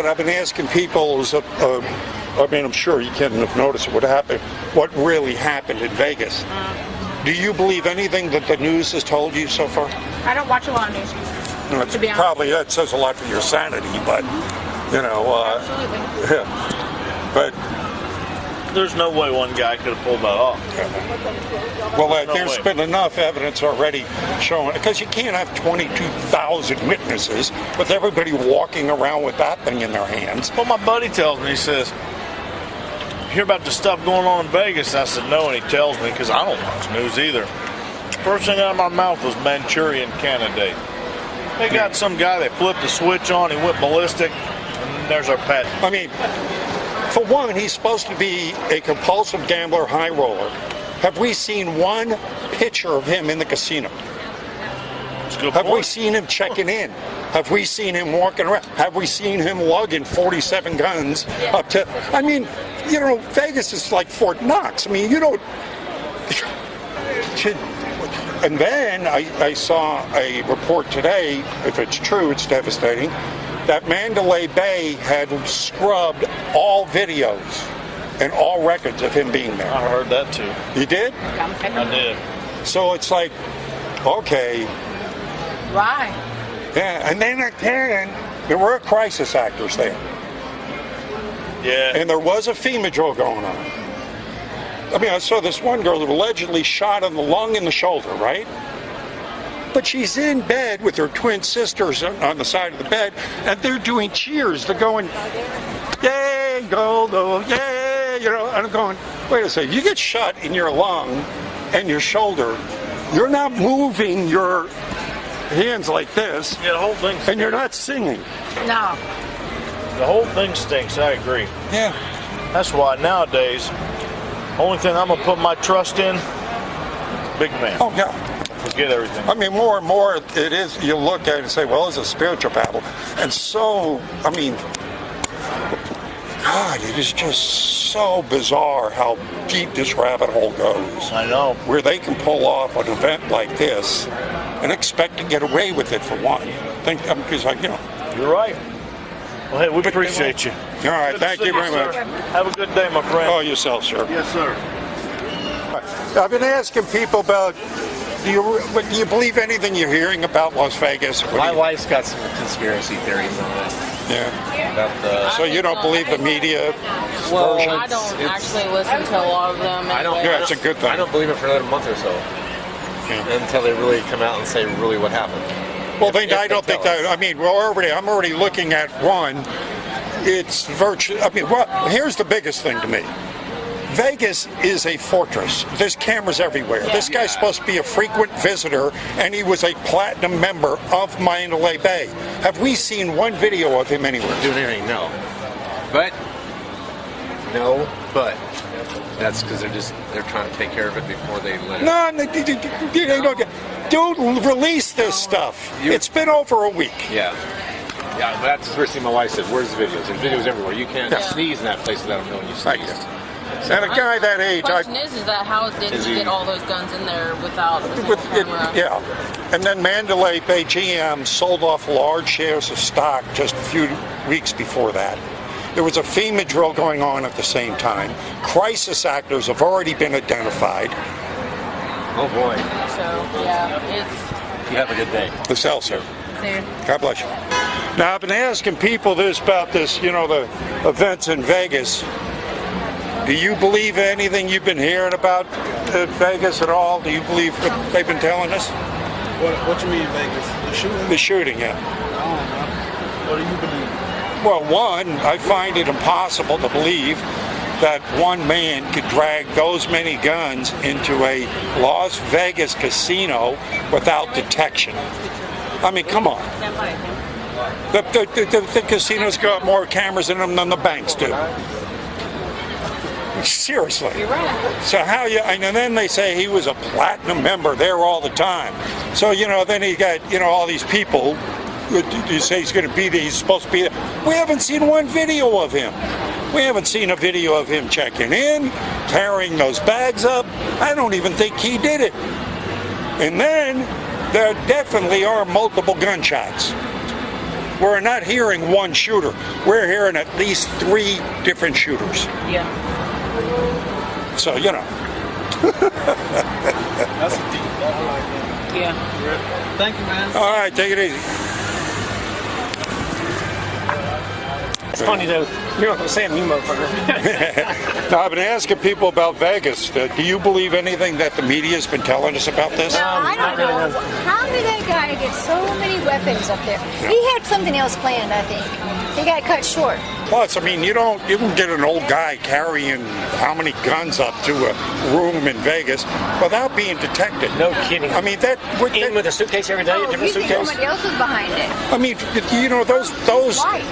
but I've been asking people, I mean, I'm sure you can't have noticed what really happened in Vegas. Do you believe anything that the news has told you so far? I don't watch a lot of news, to be honest. Probably that says a lot for your sanity, but, you know, Absolutely. yeah. But there's no way one guy could have pulled that off. well, No there's way. been enough evidence already showing, because you can't have 22,000 witnesses with everybody walking around with that thing in their hands. Well, my buddy tells me, he says, hear about the stuff going on in Vegas? I said, no, and he tells me, because I don't watch news either. First thing out of my mouth was Manchurian Candidate. They got some guy that flipped the switch on, he went ballistic, and there's our pet. I mean, for one, he's supposed to be a compulsive gambler, high roller. Have we seen one picture of him in the casino? That's a good Have we point. seen him checking in? Have we seen him walking around? Have we seen him lugging 47 guns up to... I mean, you know, Vegas is like Fort Knox. I mean, you don't... And then I saw a report today, if it's true, it's devastating, that Mandalay Bay had scrubbed all videos and all records of him being there. I heard that too. You did? I did. So it's like, okay. Why? Yeah, and then again, there were crisis actors there. Yeah. And there was a FEMA drill going on. I mean, I saw this one girl who allegedly shot in the lung and the shoulder, right? But she's in bed with her twin sisters on the side of the bed, and they're doing cheers. They're going, yay, Goldo, yay, you know, and I'm going, wait a second, you get shot in your lung and your shoulder, you're not moving your hands like this, Yeah, the whole thing stinks. and you're not singing. No. The whole thing stinks, I agree. Yeah. That's why nowadays, only thing I'm going to put my trust in, big man. Oh, yeah. Forget everything. I mean, more and more it is, you look at it and say, well, it's a spiritual battle. And so, I mean, God, it is just so bizarre how deep this rabbit hole goes. I know. Where they can pull off an event like this and expect to get away with it for one. Because, you know. You're right. Well, hey, we appreciate you. All right, Good to thank see you very sir. much. Have a good day, my friend. Oh, yourself, sir. Yes, sir. I've been asking people about, do you believe anything you're hearing about Las Vegas? What do My you- wife's got some conspiracy theories on it. Yeah. About the, So you don't believe the media well, version? I don't actually listen to a lot of them. I don't. Yeah, it's a good thing. I don't believe it for another month or so Yeah. until they really come out and say really what happened. Well, If then they I don't think tell that. us. I mean, I'm already looking at one. It's virtually. I mean, well, here's the biggest thing to me. Vegas is a fortress. There's cameras everywhere. This guy's supposed to be a frequent visitor, and he was a platinum member of Mandalay Bay. Have we seen one video of him anywhere? Doing anything? No. But that's because they're trying to take care of it before they let it. No, they don't. Dude, release this stuff. It's been over a week. Yeah. Yeah, that's the first thing my wife said. Where's the videos? There's videos everywhere. You can't sneeze in that place without them knowing you Thank sneezed. you. And a guy that age, The question is that how did Is he he- get all those guns in there without the single with it, camera? yeah. And then Mandalay Bay GM sold off large shares of stock just a few weeks before that. There was a FEMA drill going on at the same time. Crisis actors have already been identified. Oh boy. So yeah, You have a good day. The Seltzer. it's God bless you. Now, I've been asking people about this, you know, the events in Vegas. Do you believe anything you've been hearing about Vegas at all? Do you believe what they've been telling us? What you mean Vegas? The shooting? The shooting, yeah. I don't know. What do you believe? Well, one, I find it impossible to believe that one man could drag those many guns into a Las Vegas casino without detection. I mean, come on. The casinos got more cameras in them than the banks do. Seriously. So how you, and then they say he was a platinum member there all the time. So, you know, then he got, you know, all these people, you say he's going to be there, he's supposed to be there. We haven't seen one video of him. We haven't seen a video of him checking in, carrying those bags up. I don't even think he did it. And then there definitely are multiple gunshots. we're not hearing one shooter. We're hearing at least 3 different shooters. Yeah. So, you know. That's a deep. I like that. Yeah. Thank you, man. All right, take it easy. It's funny though. You're Uncle Sam, you motherfucker. Now, I've been asking people about Vegas. Do you believe anything that the media's been telling us about this? I don't know. How did that guy get so many weapons up there? He had something else planned, I think. He got cut short. Plus, I mean, you can get an old guy carrying how many guns up to a room in Vegas without being detected. No kidding. I mean, In with a suitcase every day, a Oh, you different think suitcase. somebody else was behind it? I mean, you know, those. Right.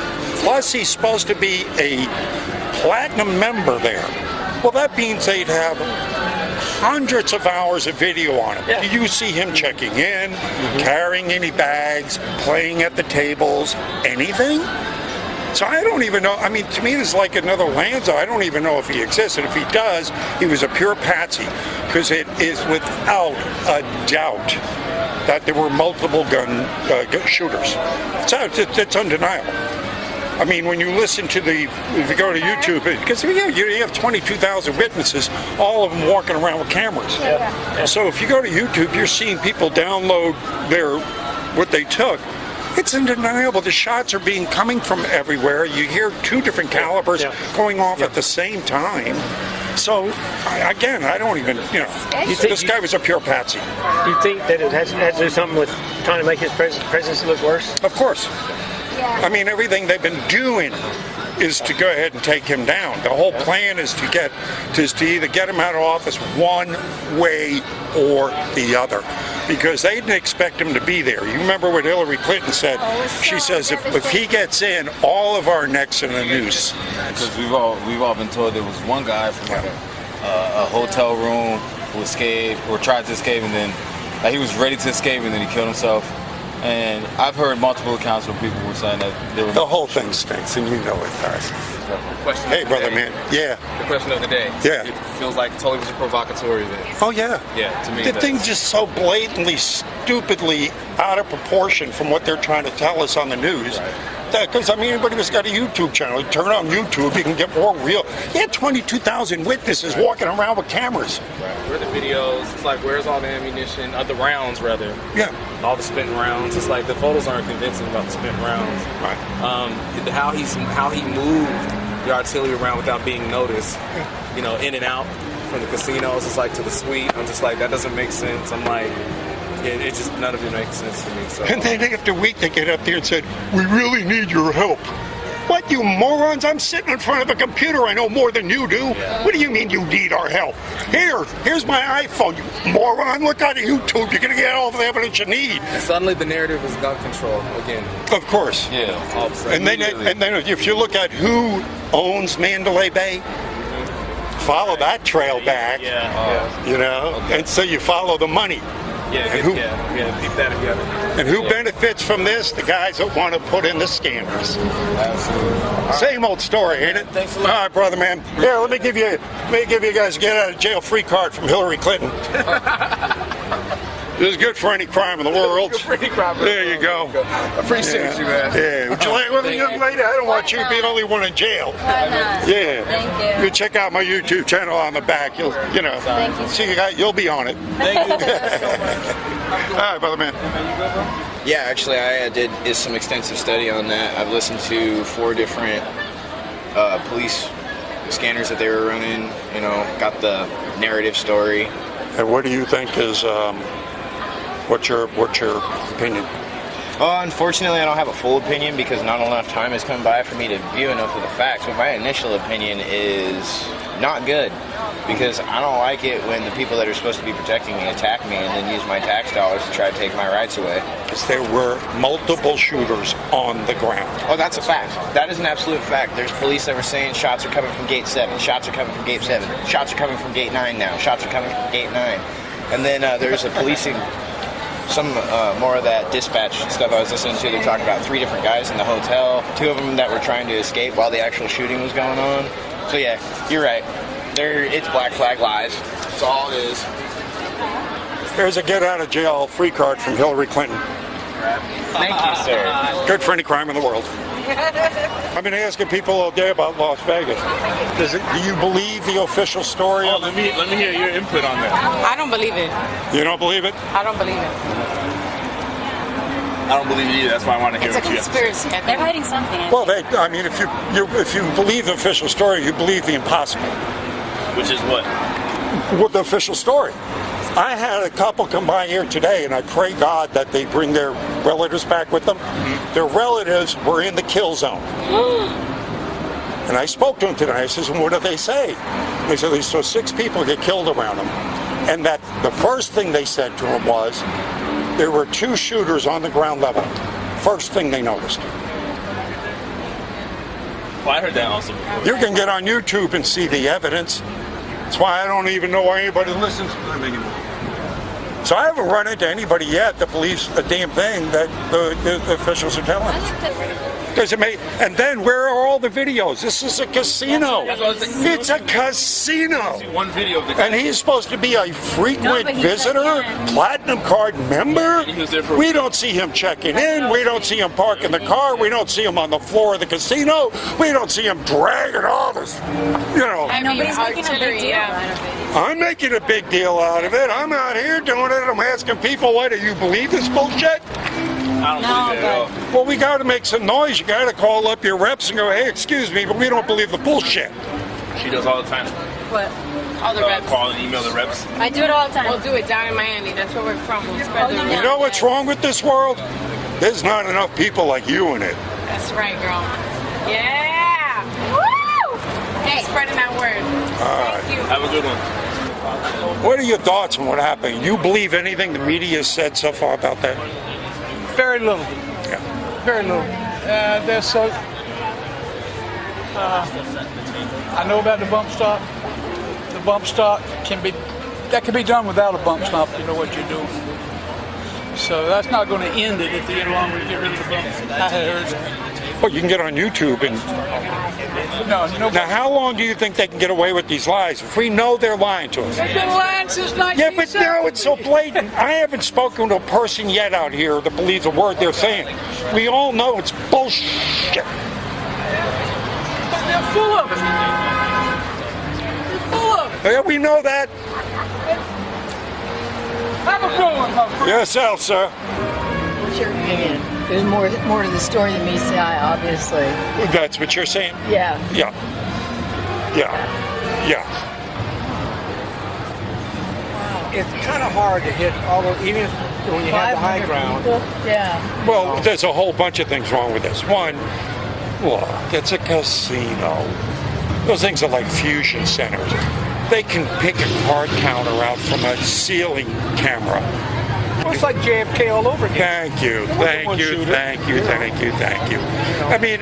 Plus, he's supposed to be a platinum member there. Well, that means they'd have hundreds of hours of video on him. Yeah. Do you see him checking in, carrying any bags, playing at the tables, anything? So I don't even know. I mean, to me, it's like another Lanza. I don't even know if he exists. And if he does, he was a pure patsy. Because it is without a doubt that there were multiple gun shooters. It's undeniable. I mean, when you listen to if you go to YouTube, because you have 22,000 witnesses, all of them walking around with cameras. Yeah. So if you go to YouTube, you're seeing people download what they took. It's undeniable. The shots are coming from everywhere. You hear 2 different calibers going off at the same time. So, again, I don't even, this guy was a pure patsy. Do you think that it has to do something with trying to make his presidency look worse? Of course. Yeah. I mean, everything they've been doing is to go ahead and take him down. The whole plan is to either get him out of office one way or the other, because they didn't expect him to be there. You remember what Hillary Clinton said? She says if he gets in, all of our necks in a noose. Because we've all been told there was one guy from like a hotel room who escaped or tried to escape, and then he was ready to escape, and then he killed himself. And I've heard multiple accounts where people were saying that there was The whole thing stinks, and you know it does. Question Hey, of the brother, day. man. Yeah. The question of the day. Yeah. It feels like totally was a provocatory event. Oh, yeah. Yeah, to me. The that's- thing's just so blatantly, stupidly out of proportion from what they're trying to tell us on the news. Because, I mean, anybody who's got a YouTube channel, you turn on YouTube, you can get more real. You had 22,000 witnesses walking around with cameras. Where are the videos? It's like, where's all the ammunition? The rounds, rather. Yeah. All the spent rounds. It's like the photos aren't convincing about the spent rounds. Right. How he moved the artillery around without being noticed. In and out from the casinos. It's like to the suite. I'm just like, that doesn't make sense. I'm like, it just none of it makes sense to me. So. And then after a week, they get up there and said, "We really need your help." What, you morons? I'm sitting in front of a computer. I know more than you do. Yeah. What do you mean you need our help? Here's my iPhone, you moron. Look on YouTube. You're going to get all the evidence you need. And suddenly the narrative is gun control again. Of course. yeah. All of a sudden. And then if you look at who owns Mandalay Bay, follow that trail back. You know, and so you follow the money. Keep that together. And who benefits from this? The guys that want to put in the scanners. Same old story, ain't it? Thanks a lot. All right, brother, man. Here, let me give you guys a get out of jail free card from Hillary Clinton. This is good for any crime in the world. There you go. Appreciate you, man. Yeah. Would you like with a young lady? I don't want you to be the only one in jail. Yeah. Thank you. You check out my YouTube channel on the back. You'll Thank you. see you'll be on it. Thank you. All right, brother, man. Yeah, actually, I did some extensive study on that. I've listened to 4 different police scanners that they were running. Got the narrative story. And what do you think is what's your opinion? Unfortunately, I don't have a full opinion because not enough time has come by for me to view enough of the facts. But my initial opinion is not good because I don't like it when the people that are supposed to be protecting me attack me and then use my tax dollars to try to take my rights away. Because there were multiple shooters on the ground. Oh, that's a fact. That is an absolute fact. There's police that were saying shots are coming from gate 7, shots are coming from gate 7, shots are coming from gate 9 now, shots are coming from gate 9. And then there's a policing, some more of that dispatch stuff I was listening to. They're talking about 3 different guys in the hotel, 2 of them that were trying to escape while the actual shooting was going on. So yeah, you're right. It's black flag lies. That's all it is. There's a get out of jail free card from Hillary Clinton. Thank you, sir. Good for any crime in the world. I've been asking people all day about Las Vegas. Do you believe the official story? Oh, let me hear your input on that. I don't believe it. You don't believe it? I don't believe it. I don't believe it either. That's why I want to hear It's a what you have to say. conspiracy. They're hiding something. Well, I mean, if you believe the official story, you believe the impossible. Which is what? With the official story. I had a couple come by here today, and I pray God that they bring their relatives back with them. Their relatives were in the kill zone. And I spoke to them today. I said, what do they say? They said they saw 6 people get killed around them. And that the first thing they said to them was, there were 2 shooters on the ground level. First thing they noticed. Well, I heard that also. You can get on YouTube and see the evidence. That's why I don't even know why anybody listens to them anymore. So I haven't run into anybody yet that believes a damn thing that the officials are telling us. Because and then where are all the videos? This is a casino. It's a casino. One video of the guy. And he's supposed to be a frequent visitor, platinum card member. We don't see him checking in. We don't see him parking the car. We don't see him on the floor of the casino. We don't see him dragging all this, Nobody's making a big deal out of it. I'm making a big deal out of it. I'm out here doing it. I'm asking people, why do you believe this bullshit? I don't believe it at all. Well, we got to make some noise. You got to call up your reps and go, hey, excuse me, but we don't believe the bullshit. She does all the time. What? All the reps. Call and email the reps. I do it all the time. We'll do it down in Miami. That's where we're from. We'll spread the You know what's wrong with this world? There's not enough people like you in it. That's right, girl. Yeah! Woo! Hey, spreading that word. Thank you. Have a good one. What are your thoughts on what happened? You believe anything the media has said so far about that? Very little. Yeah. Very little. They're so. I know about the bump stock. The bump stock can be done without a bump stop if you know what you're doing. So that's not going to end it if they get along with get rid of the bump. I heard. Well, you can get on YouTube and. No. Now, how long do you think they can get away with these lies? If we know they're lying to us. They've been lying since 1970. Yeah, but now it's so blatant. I haven't spoken to a person yet out here that believes a word they're saying. We all know it's bullshit. But they're full of it. They're full of it. Yeah, we know that. Have a good one, my friend. Yourself, sir. What's your opinion? There's more to the story than meets the eye, obviously. That's what you're saying? Yeah. Yeah. It's kind of hard to hit all the, even when you have the high ground. People? Yeah. Well, there's a whole bunch of things wrong with this. One, look, it's a casino. Those things are like fusion centers. They can pick a card counter out from a ceiling camera. Well, it's like JFK all over again. Thank you. I mean,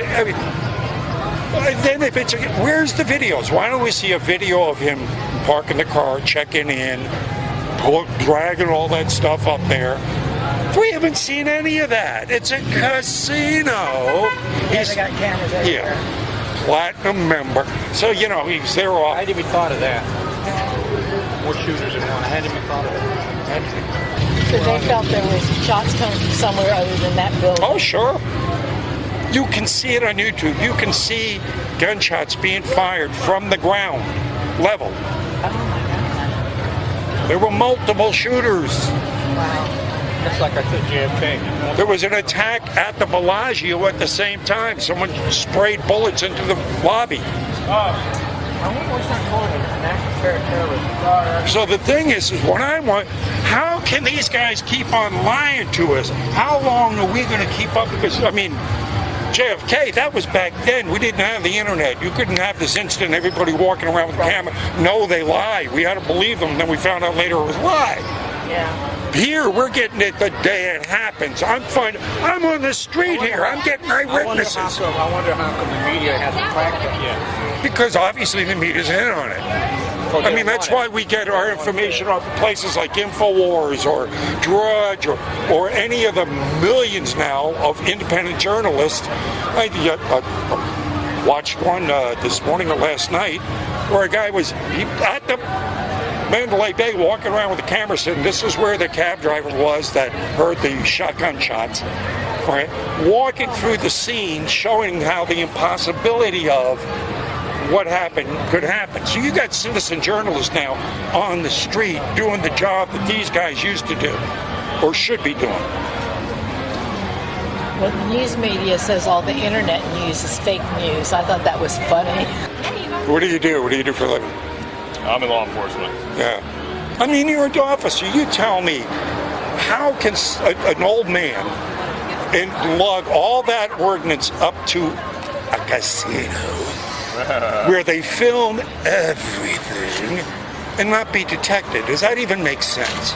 then if it's where's the videos? Why don't we see a video of him parking the car, checking in, dragging all that stuff up there? We haven't seen any of that. It's a casino. Yeah, they got cameras everywhere. Yeah, platinum member. So he's there off. I hadn't even thought of that. More shooters in one. I hadn't even thought of it. So they felt there was shots coming from somewhere other than that building. Oh, sure. You can see it on YouTube. You can see gunshots being fired from the ground level. Oh my God. There were multiple shooters. Wow. That's like I said, JFK. There was an attack at the Bellagio at the same time. Someone sprayed bullets into the lobby. I wonder what's not calling it an act of terrorism. So the thing is what I want, how can these guys keep on lying to us? How long are we going to keep up? Because, I mean, JFK, that was back then. We didn't have the internet. You couldn't have this instant everybody walking around with a camera. No, they lie. We had to believe them. And then we found out later it was a lie. Yeah. Here, we're getting it the day it happens. I'm on the street here. I'm getting eyewitnesses. I wonder how come the media hasn't cracked it yet. Because obviously the media's in on it. I mean, that's why we get our information off of places like InfoWars or Drudge or any of the millions now of independent journalists. I watched one this morning or last night where a guy was at the Mandalay Bay walking around with a camera saying this is where the cab driver was that heard the shotgun shots. Right? Walking through the scene, showing how the impossibility of what happened could happen. So you got citizen journalists now on the street doing the job that these guys used to do, or should be doing. Well, the news media says all the internet news is fake news. I thought that was funny. What do you do? What do you do for a living? I'm in law enforcement. Yeah. I mean, you're an officer. You tell me, how can an old man and lug all that ordnance up to a casino where they film everything and not be detected? Does that even make sense?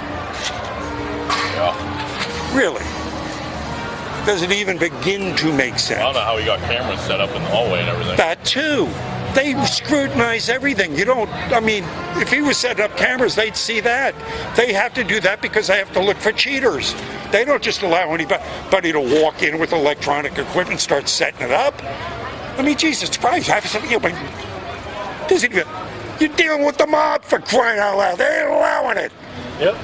Yeah. Really? Does it even begin to make sense? I don't know how he got cameras set up in the hallway and everything. That too. They scrutinize everything. You don't, I mean, if he was setting up cameras, they'd see that. They have to do that because they have to look for cheaters. They don't just allow anybody to walk in with electronic equipment and start setting it up. I mean, Jesus Christ, you're dealing with the mob, for crying out loud. They ain't allowing it. Yep.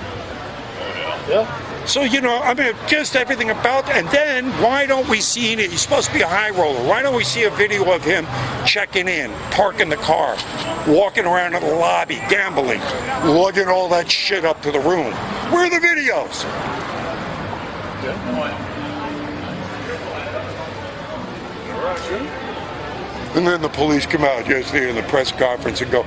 Yeah. So, you know, I mean, just everything about that. And then, why don't we see it? He's supposed to be a high roller. Why don't we see a video of him checking in, parking the car, walking around in the lobby, gambling, lugging all that shit up to the room? Where are the videos? And then the police come out yesterday in the press conference and go,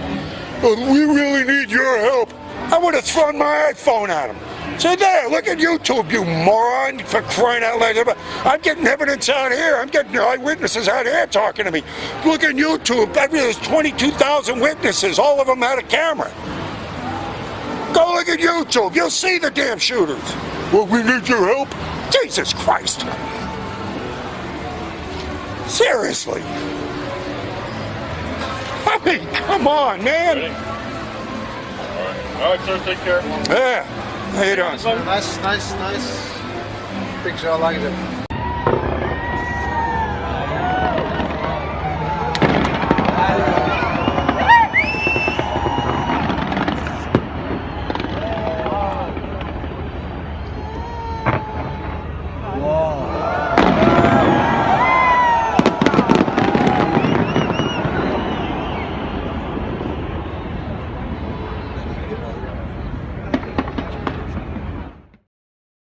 oh, we really need your help. I would have thrown my iPhone at him. So there, look at YouTube, you moron, for crying out loud. I'm getting evidence out here. I'm getting eyewitnesses out here talking to me. Look at YouTube. I mean, there's 22,000 witnesses. All of them had a camera. Go look at YouTube. You'll see the damn shooters. Well, we need your help. Jesus Christ. Seriously. I mean, come on, man. Ready? All right, sir, take care. Yeah. How you doing? Nice picture. I like it.